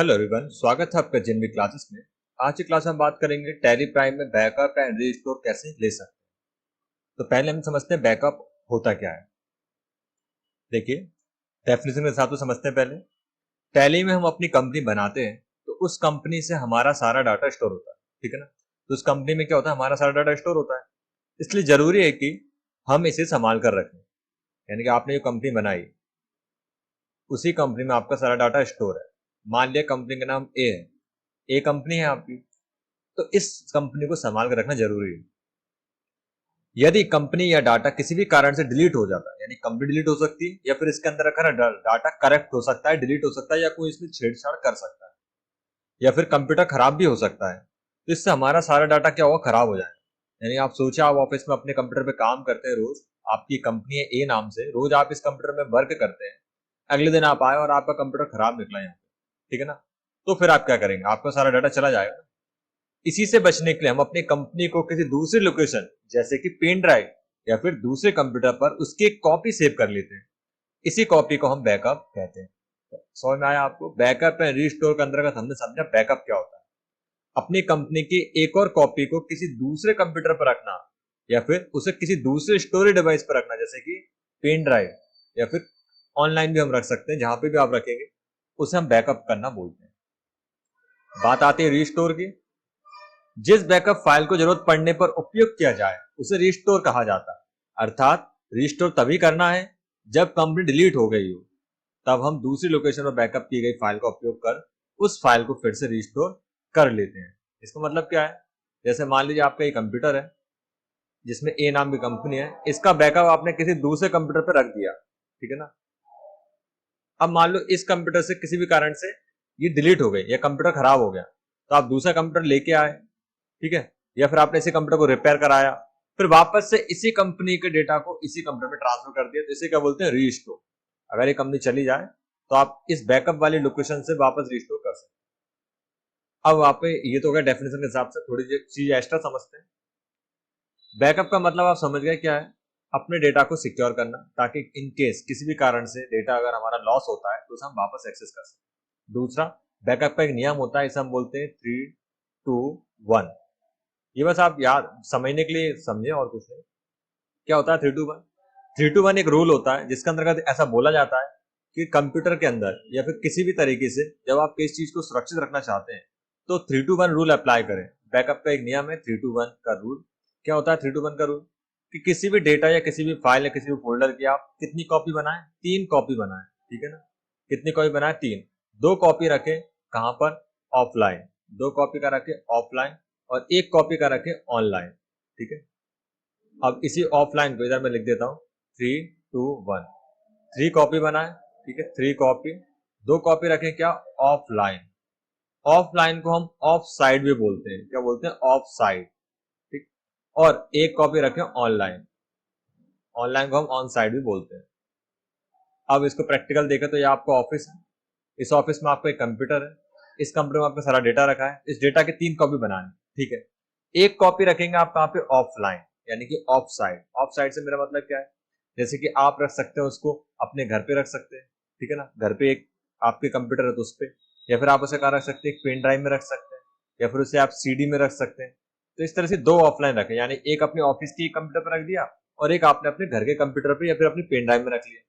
Hello everyone, स्वागत है आपका जिनवी क्लासेस में। आज की क्लास में हम बात करेंगे टैली प्राइम में बैकअप एंड रीस्टोर कैसे ले सकते हैं। तो पहले हम समझते हैं बैकअप होता क्या है। देखिए, डेफिनेशन के हिसाब से समझते हैं। पहले टैली में हम अपनी कंपनी बनाते हैं तो उस कंपनी से हमारा सारा डाटा स्टोर होता है, ठीक है ना। तो उस कंपनी में क्या होता है, हमारा सारा डाटा स्टोर होता है। इसलिए जरूरी है कि हम इसे संभाल कर रखें। यानी कि आपने जो कंपनी बनाई, उसी कंपनी में आपका सारा डाटा स्टोर है। मान लिया कंपनी का नाम ए है, ए कंपनी है आपकी, तो इस कंपनी को संभाल कर रखना जरूरी है। यदि कंपनी या डाटा किसी भी कारण से डिलीट हो जाता है, यानी कंपनी डिलीट हो सकती है या फिर इसके अंदर रखा डाटा करेक्ट हो सकता है, डिलीट हो सकता है, या कोई इसमें छेड़छाड़ कर सकता है, या फिर कंप्यूटर खराब भी हो सकता है, तो इससे हमारा सारा डाटा क्या होगा, खराब हो जाएगा। यानी आप सोचिए, आप ऑफिस में अपने कंप्यूटर पे काम करते हैं रोज, आपकी कंपनी है ए नाम से, रोज आप इस कंप्यूटर में वर्क करते हैं। अगले दिन आप आए और आपका कंप्यूटर खराब निकला यहाँ पे, ठीक है ना। तो फिर आप क्या करेंगे, आपका सारा डाटा चला जाएगा। इसी से बचने के लिए हम अपनी कंपनी को किसी दूसरी लोकेशन जैसे कि पेन ड्राइव या फिर दूसरे कंप्यूटर पर उसकी एक कॉपी सेव कर लेते हैं। इसी कॉपी को हम बैकअप कहते हैं। तो समझ में आया आपको? बैकअप एंड रिस्टोर के अंतर्गत हमने समझा बैकअप क्या होता है। अपनी कंपनी की एक और कॉपी को किसी दूसरे कंप्यूटर पर रखना या फिर उसे किसी दूसरे स्टोरेज डिवाइस पर रखना, जैसे कि पेन ड्राइव या फिर ऑनलाइन भी हम रख सकते हैं, जहां पे भी आप रखेंगे उसे हम बैकअप करना बोलते हैं। बात आती है रिस्टोर की। जिस बैकअप फाइल को जरूरत पड़ने पर उपयोग किया जाए उसे रिस्टोर कहा जाता है। अर्थात रिस्टोर तभी करना है जब कंपनी डिलीट हो गई हो, तब हम दूसरी लोकेशन पर बैकअप की गई फाइल का उपयोग कर उस फाइल को फिर से रिस्टोर कर लेते हैं। इसका मतलब क्या है, जैसे मान लीजिए आपका एक कंप्यूटर है जिसमें ए नाम की कंपनी है, इसका बैकअप आपने किसी दूसरे कंप्यूटर पर रख दिया, ठीक है ना। अब मान लो इस कंप्यूटर से किसी भी कारण से ये डिलीट हो गई या कंप्यूटर खराब हो गया, तो आप दूसरा कंप्यूटर लेके आए, ठीक है, या फिर आपने इसी कंप्यूटर को रिपेयर कराया, फिर वापस से इसी कंपनी के डेटा को इसी कंप्यूटर में ट्रांसफर कर दिया, तो इसे क्या बोलते हैं, रीस्टोर। अगर ये कंपनी चली जाए तो आप इस बैकअप वाली लोकेशन से वापस रीस्टोर कर सकते हैं। अब आप ये तो हो गया डेफिनेशन के हिसाब से, थोड़ी चीज एक्स्ट्रा समझते हैं। बैकअप का मतलब आप समझ गए क्या है, अपने डेटा को सिक्योर करना, ताकि इन केस किसी भी कारण से डेटा अगर हमारा लॉस होता है तो उसे हम वापस एक्सेस कर सकते। दूसरा, बैकअप का एक नियम होता है, इसे हम बोलते हैं 3-2-1। ये बस आप याद समझने के लिए समझे और कुछ नहीं। क्या होता है 3-2-1? 3-2-1 एक रूल होता है जिसके अंतर्गत ऐसा बोला जाता है कि कंप्यूटर के अंदर या फिर किसी भी तरीके से जब आप किसी चीज को सुरक्षित रखना चाहते हैं तो 3-2-1 रूल अप्लाई करें। बैकअप का एक नियम है 3-2-1 का रूल। क्या होता है 3-2-1 का रूल? कि किसी भी डेटा या किसी भी फाइल या किसी भी फोल्डर की आप कितनी कॉपी बनाएं, 3 कॉपी बनाएं, ठीक है ना। कितनी कॉपी बनाएं, 3। 2 कॉपी रखें कहां पर, ऑफलाइन। 2 कॉपी का रखें ऑफलाइन और 1 कॉपी का रखें ऑनलाइन, ठीक है। अब इसी ऑफलाइन को इधर मैं लिख देता हूं 3-2-1। 3 कॉपी बनाएं, ठीक है, 3 कॉपी। 2 कॉपी रखें क्या, ऑफलाइन। ऑफलाइन को हम ऑफ साइड भी बोलते हैं, क्या बोलते हैं, ऑफ साइड, ठीक। और 1 कॉपी रखें ऑनलाइन। ऑनलाइन को हम ऑन साइड भी बोलते हैं। अब इसको प्रैक्टिकल देखें तो ये आपका ऑफिस है। इस ऑफिस में आपका एक कंप्यूटर है, इस कंप्यूटर में आपका सारा डेटा रखा है। इस डेटा की 3 कॉपी बनानी, ठीक है। 1 कॉपी रखेंगे आप कहां पे, ऑफलाइन, यानी कि ऑफ साइड। ऑफ साइड से मेरा मतलब क्या है, जैसे कि आप रख सकते हो उसको अपने घर पे रख सकते हैं, ठीक है ना। घर पे एक आपके कंप्यूटर है तो उस पे, या फिर आप उसे कहां रख सकते हैं, एक पेन ड्राइव में रख सकते हैं, या फिर उसे आप सीडी में रख सकते हैं। तो इस तरह से 2 ऑफलाइन रखें, यानी एक अपने ऑफिस के कंप्यूटर पर रख दिया और एक आपने अपने घर के कंप्यूटर पर या फिर अपनी पेन ड्राइव में रख लिया,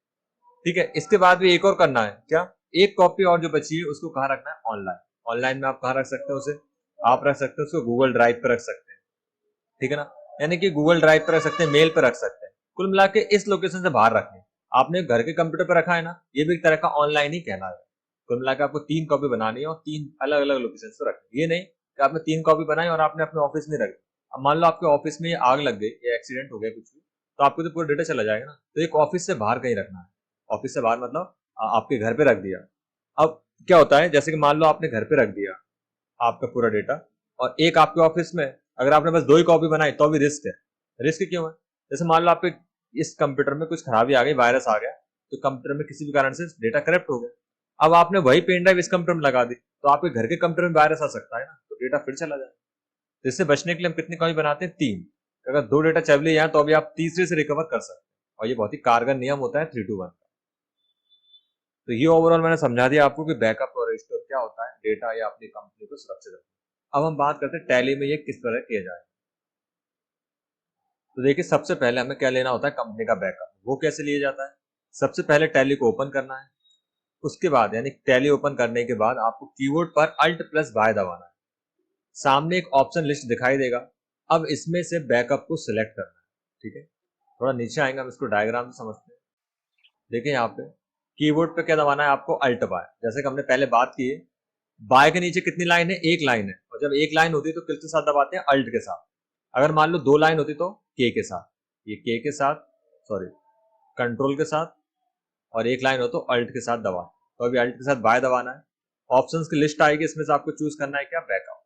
ठीक है। इसके बाद भी एक और करना है, क्या, 1 कॉपी और जो बची है उसको कहां रखना है, ऑनलाइन। ऑनलाइन में आप कहां रख सकते हो उसे, आप रख सकते हो उसको गूगल ड्राइव पर रख सकते हैं, ठीक है ना। यानी कि गूगल ड्राइव पर रख सकते हैं, मेल पर रख सकते हैं। कुल मिला के इस लोकेशन से बाहर रखें। आपने घर के कंप्यूटर पर रखा है ना, ये भी एक तरह का ऑनलाइन ही कहलाएगा। कुल मिला के आपको 3 कॉपी बनानी है और 3 अलग अलग लोकेशन पर रखें। ये नहीं कि आपने 3 कॉपी बनाई और आपने अपने ऑफिस में रख दी। अब मान लो आपके ऑफिस में आग लग गई या एक्सीडेंट हो गया कुछ भी, तो आपको तो पूरा डेटा चला जाएगा ना। तो एक ऑफिस से बाहर कहीं रखना है। ऑफिस से बाहर मतलब आपके घर पे रख दिया। अब क्या होता है, जैसे कि मान लो आपने घर पे रख दिया आपका पूरा डेटा, और एक आपके ऑफिस में अगर आपने बस 2 ही कॉपी बनाई तो भी रिस्क है। रिस्क क्यों है, जैसे मान लो आपके इस कंप्यूटर में कुछ खराबी आ गई, वायरस आ गया, तो कंप्यूटर में किसी भी कारण से डेटा करप्ट हो गया। अब आपने वही पेन ड्राइव इस कंप्यूटर में लगा दी तो आपके घर के कंप्यूटर में वायरस आ सकता है ना, तो डेटा फिर चला जाए। तो इससे बचने के लिए हम कितनी कॉपी बनाते हैं, 3। अगर 2 डेटा चले जाए तो अभी आप तीसरे से रिकवर कर सकते हैं, और ये बहुत ही कारगर नियम होता है 3-2-1 का। तो ये ओवरऑल मैंने समझा दिया आपको कि बैकअप और रिस्टोर क्या होता है, डेटा या अपनी कंपनी को सुरक्षित रखना। अब हम बात करते हैं टैली में ये किस तरह किया जाए। तो देखिए सबसे पहले हमें क्या लेना होता है, कंपनी का बैकअप। वो कैसे लिया जाता है, सबसे पहले टैली को ओपन करना है। उसके बाद यानी टैली ओपन करने के बाद आपको कीबोर्ड पर Alt+Y दबाना है। सामने एक ऑप्शन लिस्ट दिखाई देगा। अब इसमें से बैकअप को सिलेक्ट करना है, ठीक है। थोड़ा नीचे आएंगे, हम इसको डायग्राम से समझते हैं। देखिए यहाँ पे कीबोर्ड पे क्या दबाना है आपको, Alt+Y। जैसे कि हमने पहले बात की है, बाय के नीचे कितनी लाइन है, एक लाइन है, और जब एक लाइन होती है तो किसके साथ दबाते हैं, अल्ट के साथ। अगर मान लो दो लाइन होती तो के साथ, ये के साथ, सॉरी कंट्रोल के साथ, और एक लाइन हो तो अल्ट के साथ दबा। तो अभी अल्ट के साथ बाय दबाना है। ऑप्शंस की लिस्ट आएगी, इसमें से आपको चूज करना है क्या, बैकअप।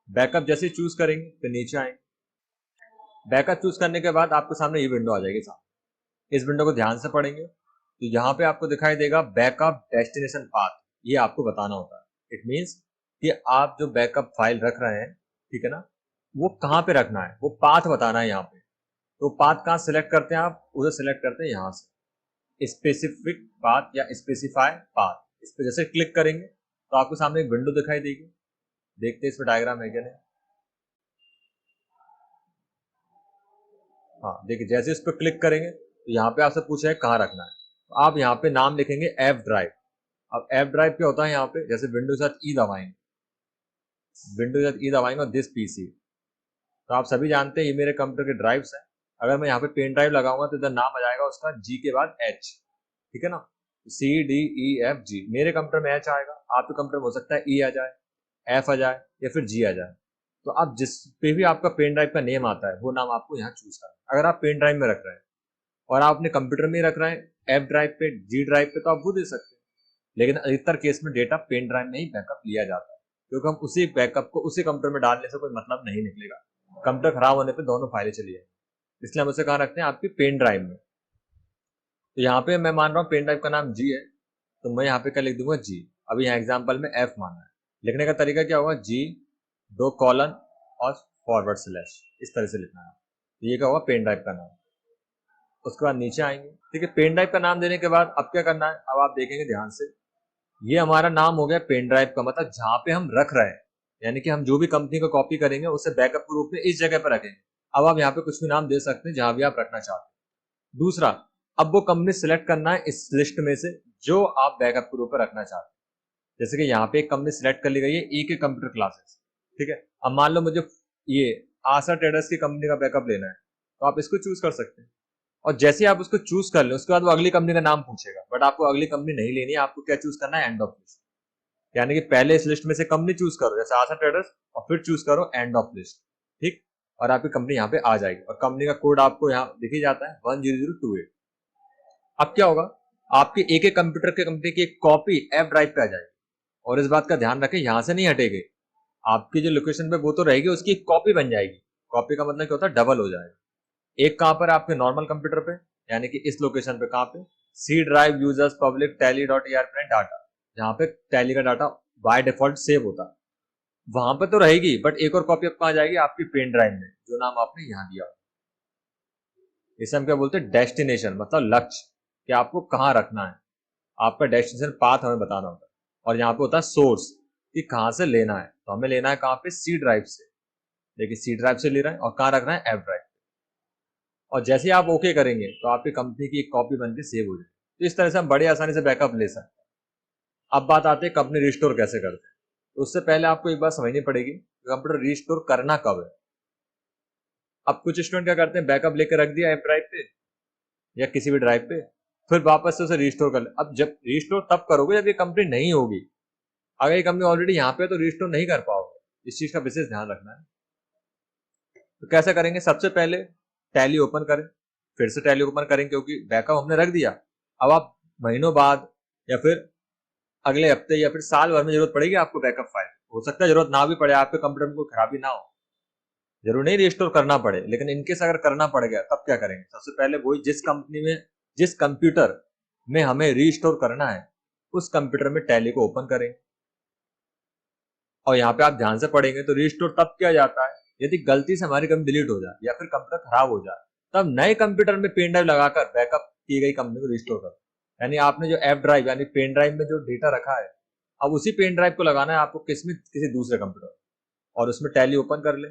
बैकअप जैसे चूज करेंगे तो नीचे आएंगे। बैकअप चूज करने के बाद आपके सामने ये विंडो आ जाएगी सामने। इस विंडो को ध्यान से पढ़ेंगे तो यहाँ पे आपको दिखाई देगा बैकअप डेस्टिनेशन पाथ। ये आपको बताना होता है। इट मीन्स कि आप जो बैकअप फाइल रख रहे हैं, ठीक है ना, वो कहाँ पे रखना है, वो पाथ बताना है यहाँ पे। तो पाथ कहाँ सिलेक्ट करते हैं आप, उधर सिलेक्ट करते हैं यहाँ से, स्पेसिफिक पाथ या स्पेसिफाई पाथ। इस पे जैसे क्लिक करेंगे तो आपको सामने एक विंडो दिखाई देगी। देखते हैं इस पे डायग्राम है क्या नहीं। हाँ देखिए, जैसे इस पर क्लिक करेंगे तो यहाँ पे आपसे पूछा है कहाँ रखना है। तो आप यहाँ पे नाम लिखेंगे एफ ड्राइव। अब एफ ड्राइव क्या होता है, यहाँ पे जैसे विंडो के साथ ई दबाएंगे, विंडो के साथ ई दबाएंगे और दिस पीसी। तो आप सभी जानते हैं ये मेरे कंप्यूटर के ड्राइव्स हैं। अगर मैं यहाँ पे पेन ड्राइव लगाऊंगा तो इधर नाम आ जाएगा उसका जी के बाद एच, ठीक है ना, CDEFG। मेरे कंप्यूटर में एच आएगा, आपके कंप्यूटर में हो सकता है ई आ जाए, एफ आ जाए या फिर जी आ जाए। तो आप जिस पे भी आपका पेन ड्राइव का नेम आता है वो नाम आपको यहाँ चूज करना है। अगर आप पेन ड्राइव में रख रहे हैं और आप अपने कंप्यूटर में रख रहे हैं एफ ड्राइव पे, जी ड्राइव पे, तो आप वो दे सकते हैं। लेकिन अधिकतर केस में डेटा पेन ड्राइव में ही बैकअप लिया जाता है, क्योंकि हम उसी बैकअप को उसी कंप्यूटर में डालने से कोई मतलब नहीं निकलेगा। कंप्यूटर खराब होने पे दोनों फाइलें चली जाएंगी, इसलिए हम उसे कहाँ रखते हैं, आपकी पेन ड्राइव में। तो यहाँ पे मैं मान रहा हूँ पेन ड्राइव का नाम जी है, तो मैं यहाँ पे क्या लिख दूंगा, जी। अभी यहाँ एग्जाम्पल में एफ माना है। लिखने का तरीका क्या होगा, जी 2 कॉलन और फॉरवर्ड स्लैश, इस तरह से लिखना है। तो ये क्या होगा, पेन ड्राइव का नाम। उसके बाद नीचे आएंगे, ठीक है। पेन ड्राइव का नाम देने के बाद अब क्या करना है, अब आप देखेंगे ध्यान से, ये हमारा नाम हो गया पेन ड्राइव का, मतलब जहां पे हम रख रहे हैं, यानी कि हम जो भी कंपनी को कॉपी करेंगे उसे बैकअप के रूप में इस जगह पर रखेंगे। अब आप यहाँ पे कुछ भी नाम दे सकते हैं जहां भी आप रखना चाहते हैं। दूसरा, अब वो कंपनी सिलेक्ट करना है इस लिस्ट में से जो आप बैकअप के रूप में रखना चाहते हैं। जैसे कि यहाँ पे एक कंपनी सिलेक्ट कर ली गई है, ए के कंप्यूटर क्लासेस, ठीक है। अब मान लो मुझे ये आशा ट्रेडर्स की कंपनी का बैकअप लेना है, तो आप इसको चूज कर सकते हैं। और जैसे आप उसको चूज कर लें उसके बाद वो अगली कंपनी का नाम पूछेगा, बट आपको अगली कंपनी नहीं लेनी है। आपको क्या चूज करना है, एंड ऑफ लिस्ट। यानी कि पहले इस लिस्ट में से कंपनी चूज करो, जैसे आशा ट्रेडर्स, और फिर चूज करो एंड ऑफ लिस्ट, ठीक। और आपकी कंपनी यहाँ पे आ जाएगी और कंपनी का कोड आपको यहाँ दिख ही जाता है 10028। अब क्या होगा, आपके एक एक कंप्यूटर के कंपनी की एक कॉपी एफ ड्राइव पे आ जाएगी। और इस बात का ध्यान रखें, यहां से नहीं हटेगी, आपकी जो लोकेशन पे वो तो रहेगी, उसकी एक कॉपी बन जाएगी। कॉपी का मतलब क्या होता है, डबल हो जाएगा। एक कहां पर, आपके नॉर्मल कंप्यूटर पे, यानी कि इस लोकेशन पे, कहां पे, C drive users public tally.arp data, जहां पे टैली का डाटा बाय डिफॉल्ट सेव होता है, वहां पे तो रहेगी। बट एक और कॉपी अब कहां जाएगी, आपकी पेन ड्राइव में, जो नाम आपने यहां दिया। इसे हम क्या बोलते हैं, डेस्टिनेशन, मतलब लक्ष्य, कि आपको कहां रखना है। आपका डेस्टिनेशन पाथ हमें बताना होता है। और यहाँ पे होता है सोर्स, कि कहां से लेना है। तो हमें लेना है कहां पे, सी ड्राइव से। देखिए सी ड्राइव से ले रहे हैं और कहां रखना है, एफ ड्राइव। और जैसे आप ओके करेंगे तो आपकी कंपनी की एक कॉपी बनकर सेव हो जाएगी। तो इस तरह से हम बड़ी आसानी से बैकअप ले सकते हैं। अब बात आती है कंपनी रिस्टोर कैसे करते हैं। तो उससे पहले आपको एक बात समझनी पड़ेगी, कंप्यूटर रिस्टोर करना कब है। अब कुछ स्टूडेंट क्या करते हैं, बैकअप लेकर रख दिया एफ ड्राइव पे या किसी भी ड्राइव पे, फिर वापस से उसे रिस्टोर कर ले। अब जब रिस्टोर तब करोगे जब ये कंपनी नहीं होगी। अगर ये कंपनी ऑलरेडी यहाँ पे तो रिस्टोर नहीं कर पाओगे। इस चीज का विशेष ध्यान रखना है। तो कैसे करेंगे, सबसे पहले टैली ओपन करें, फिर से टैली ओपन करें, क्योंकि बैकअप हमने रख दिया। अब आप महीनों बाद या फिर अगले हफ्ते या फिर साल भर में जरूरत पड़ेगी आपको बैकअप फाइल। हो सकता है जरूरत ना भी पड़े, आपके कंप्यूटर में कोई खराबी ना हो, जरूर नहीं रिस्टोर करना पड़े। लेकिन इनकेस अगर करना पड़ गया तब क्या करेंगे, सबसे पहले वही जिस कंपनी में, जिस कंप्यूटर में हमें रिस्टोर करना है, उस कंप्यूटर में टैली को ओपन करेंगे। और यहाँ पे आप ध्यान से पढ़ेंगे तो रिस्टोर तब किया जाता है यदि गलती से हमारी कंपनी डिलीट हो जाए या फिर कंप्यूटर खराब हो जाए, तब नए कंप्यूटर में पेन ड्राइव लगाकर बैकअप की गई कंपनी को रिस्टोर करो। यानी आपने जो एफ ड्राइव यानी पेन ड्राइव में जो डेटा रखा है, अब उसी पेन ड्राइव को लगाना है आपको किसी दूसरे कंप्यूटर और उसमें टैली ओपन कर ले,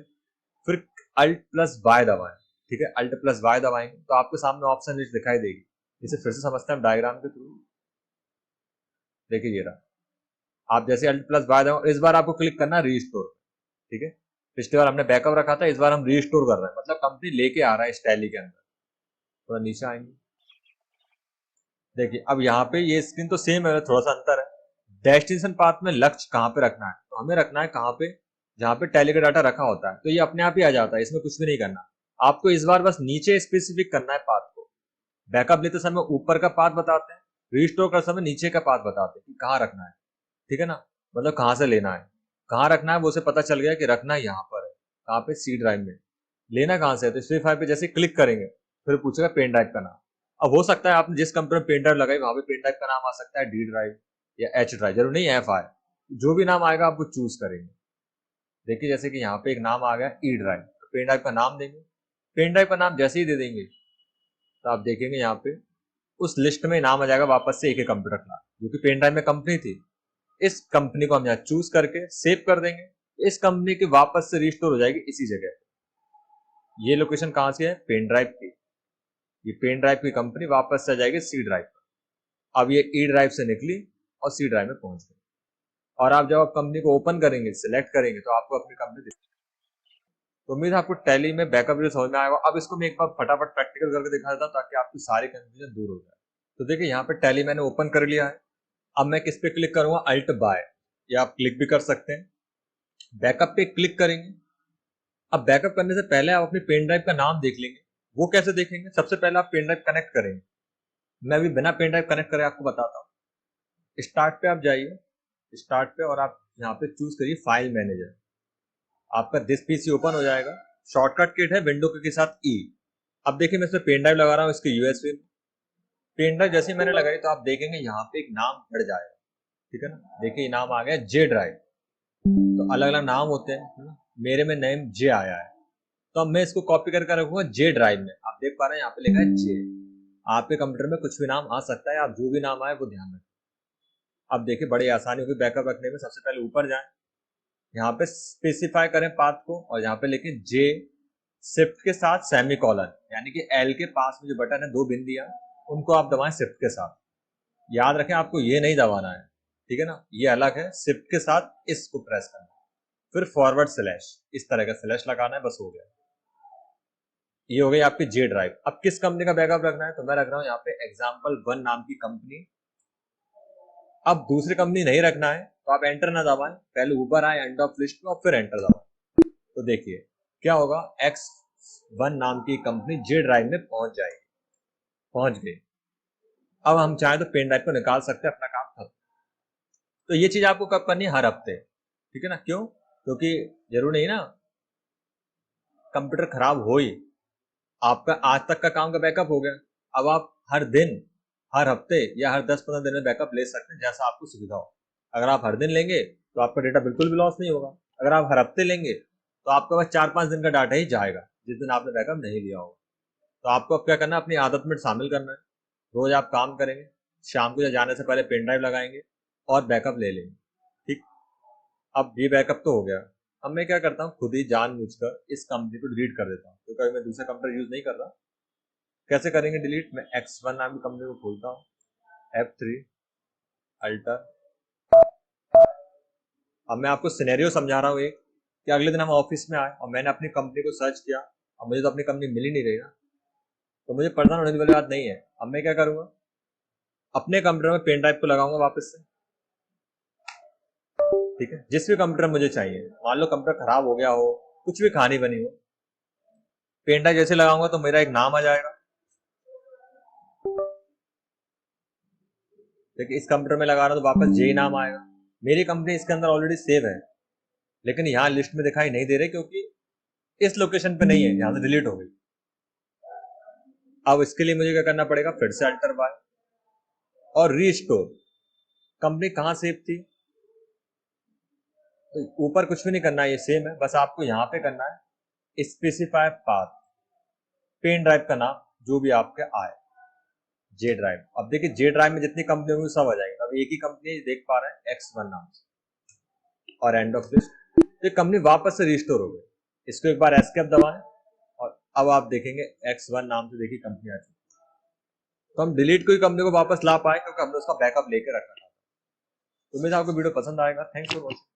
फिर Alt+Y दबाएं। ठीक है, Alt+Y दबाएंगे तो आपके सामने ऑप्शन लिस्ट दिखाई देगी। इसे फिर से समझते हैं डायग्राम के थ्रू। देखिए ये रहा, आप जैसे Alt+Y दबाओ, इस बार आपको क्लिक करना है रीस्टोर। ठीक है, पिछली बार हमने बैकअप रखा था, इस बार हम रीस्टोर कर रहे हैं, मतलब कंपनी लेके आ रहा है इस टैली के अंदर। थोड़ा नीचे आएंगे, देखिए अब यहाँ पे ये स्क्रीन तो सेम है, थोड़ा सा अंतर है। डेस्टिनेशन पाथ में लक्ष्य कहाँ पे रखना है, तो हमें रखना है कहाँ पे, जहाँ पे टैली का डाटा रखा होता है, तो ये अपने आप ही आ जाता है, इसमें कुछ भी नहीं करना। आपको इस बार बस नीचे स्पेसिफिक करना है पाथ को। बैकअप लेते समय ऊपर का पाथ बताते हैं, रीस्टोर करते समय नीचे का पाथ बताते हैं कि कहाँ रखना है। ठीक है ना, मतलब कहाँ से लेना है, कहाँ रखना है वो उसे पता चल गया कि रखना यहाँ पर है, कहाँ पे, सी ड्राइव में। लेना कहाँ से है, तो स्पेसिफाई पे जैसे क्लिक करेंगे फिर पूछेगा पेन ड्राइव का नाम। अब हो सकता है आपने जिस कंप्यूटर में पेन ड्राइव लगाई वहां पे पेन ड्राइव का नाम आ सकता है डी ड्राइव या एच ड्राइव, जरूर नहीं एफ आए, जो भी नाम आएगा आप वो चूज करेंगे। देखिए जैसे कि यहाँ पे एक नाम आ गया ई ड्राइव, तो पेन ड्राइव का नाम देंगे। पेन ड्राइव का नाम जैसे ही दे देंगे तो आप देखेंगे यहाँ पे उस लिस्ट में नाम आ जाएगा वापस से एक कंप्यूटर क्लास, जो कि पेन ड्राइव में कंपनी थी। इस कंपनी को हम यहाँ चूज करके सेव कर देंगे, इस कंपनी की वापस से रिस्टोर हो जाएगी इसी जगह। ये लोकेशन कहां से है, पेन ड्राइव की, ये पेन ड्राइव की कंपनी वापस से आ जाएगी सी ड्राइव पर। अब ये ई ड्राइव से निकली और सी ड्राइव में पहुंच गई, और आप जब आप कंपनी को ओपन करेंगे, सिलेक्ट करेंगे, तो आपको अपनी कंपनी दिखेगी। तो उम्मीद है आपको टैली में बैकअप वीडियो समझ में आएगा। अब इसको मैं एक बार फटाफट प्रैक्टिकल करके दिखा देता हूं ताकि आपकी सारी कंफ्यूजन दूर हो जाए। तो देखिए यहाँ पे टैली मैंने ओपन कर लिया है। अब मैं किस पे क्लिक करूंगा, Alt+Y, या आप क्लिक भी कर सकते हैं। बैकअप पे क्लिक करेंगे। अब बैकअप करने से पहले आप अपनी पेन ड्राइव का नाम देख लेंगे। वो कैसे देखेंगे, सबसे पहले आप पेन ड्राइव कनेक्ट करेंगे। मैं अभी बिना पेन ड्राइव कनेक्ट करे आपको बताता हूँ। स्टार्ट पे आप जाइए, स्टार्ट पे, और आप यहाँ पे चूज करिए फाइल मैनेजर। आपका दिस पीसी ओपन हो जाएगा। शॉर्टकट किट है विंडो के साथ ई। अब देखिए मैं इसमें पेन ड्राइव लगा रहा हूँ, इसके यूएसबी पेन ड्राइव जैसे ही मैंने लगाई तो आप देखेंगे यहाँ पे एक नाम बढ़ जाएगा। ठीक है ना, देखिए नाम आ गया जे ड्राइव। तो अलग अलग नाम होते हैं ना, मेरे में नेम जे आया है, तो अब मैं इसको कॉपी करके रखूंगा जे ड्राइव में। आप देख पा रहे हैं यहाँ पे लिखा है जे। आपके कंप्यूटर में कुछ भी नाम आ सकता है, आप जो भी नाम आए वो ध्यान रखें। अब देखिए बड़ी आसानी होगी बैकअप रखने में। सबसे पहले ऊपर जाएं, यहाँ पे स्पेसिफाई करें पाथ को, और यहाँ पे लिखें जे, शिफ्ट के साथ सेमी कॉलन, यानी कि एल के पास में जो बटन है, दो बिंदियां, उनको आप दबाएं शिफ्ट के साथ। याद रखें आपको ये नहीं दबाना है, ठीक है ना, ये अलग है। शिफ्ट के साथ इसको प्रेस करना, फिर फॉरवर्ड स्लैश, इस तरह का स्लैश लगाना है, बस हो गया। ये हो गई आपकी जे ड्राइव। अब किस कंपनी का बैकअप रखना है, तो मैं रख रहा हूं यहाँ पे Example1 नाम की कंपनी। अब दूसरी कंपनी नहीं रखना है तो आप एंटर ना दबाएं, पहले ऊपर आए एंड ऑफ लिस्ट में और फिर एंटर दबाएं। तो देखिए क्या होगा, X1 नाम की कंपनी जे ड्राइव में पहुंच जाएगी, पहुंच गई। अब हम चाहें तो पेन ड्राइव को निकाल सकते हैं, अपना काम खत्म। तो ये चीज आपको कब करनी है, हर हफ्ते। ठीक है ना, क्यों, क्योंकि जरूर नहीं ना कंप्यूटर खराब हो ही, आपका आज तक का काम का बैकअप हो गया। अब आप हर दिन, हर हफ्ते या हर 10-15 दिन में बैकअप ले सकते हैं, जैसा आपको सुविधा हो। अगर आप हर दिन लेंगे तो आपका डेटा बिल्कुल भी लॉस नहीं होगा। अगर आप हर हफ्ते लेंगे तो आपके पास 4-5 दिन का डाटा ही जाएगा, जिस दिन आपने बैकअप नहीं लिया होगा। तो आपको अब क्या करना है, अपनी आदत में शामिल करना है। रोज आप काम करेंगे, शाम को जाने से पहले पेन ड्राइव लगाएंगे और बैकअप ले लेंगे। ठीक, अब ये बैकअप तो हो गया। अब मैं क्या करता हूँ, खुद ही जानबूझकर इस कंपनी को डिलीट कर देता हूँ, क्योंकि अभी मैं दूसरा कंप्यूटर यूज नहीं कर रहा। कैसे करेंगे डिलीट, मैं X1 नाम की कंपनी को खोलता हूँ, F3 अल्टर। अब मैं आपको सिनेरियो समझा रहा हूँ एक, कि अगले दिन हम ऑफिस में आए और मैंने अपनी कंपनी को सर्च किया और मुझे तो अपनी कंपनी मिल ही नहीं रही ना, तो मुझे परेशान होने वाली बात नहीं है। अब मैं क्या करूंगा, अपने कंप्यूटर में पेन ड्राइव को लगाऊंगा वापस से। ठीक है, जिस भी कंप्यूटर मुझे चाहिए, मान लो कंप्यूटर खराब हो गया हो, कुछ भी कहानी बनी हो, पेन ड्राइव जैसे लगाऊंगा तो मेरा एक नाम आ जाएगा। देखिए इस कंप्यूटर में लगा रहा तो वापस जे नाम आएगा। मेरी कंपनी इसके अंदर ऑलरेडी सेव है, लेकिन यहाँ लिस्ट में दिखाई नहीं दे रही क्योंकि इस लोकेशन पे नहीं है, यहाँ से डिलीट हो गई। अब इसके लिए मुझे क्या करना पड़ेगा, फिर से Alt+Y और रीस्टोर। कंपनी कहां सेव थी, तो ऊपर कुछ भी नहीं करना है, ये सेम है। बस आपको यहाँ पे करना है स्पेसिफाई पाथ, पेन ड्राइव का नाम जो भी आपके आए, जे ड्राइव। अब देखिए जे ड्राइव में जितनी कंपनी होंगी सब आ जाएंगे। अब और एक ही कंपनी देख पा रहे हैं X1 नाम से, और एंड ऑफ लिस्ट। तो कंपनी वापस से रिस्टोर हो गई। इसको एक बार एस्केप दबाएं और अब आप देखेंगे X1 नाम से देखिए कंपनी आ चुकी है। तो हम डिलीट कोई कंपनी को वापस ला पाए क्योंकि हमने उसका बैकअप लेके रखा था। तो उम्मीद है आपको वीडियो पसंद आएगा। Thanks for watching.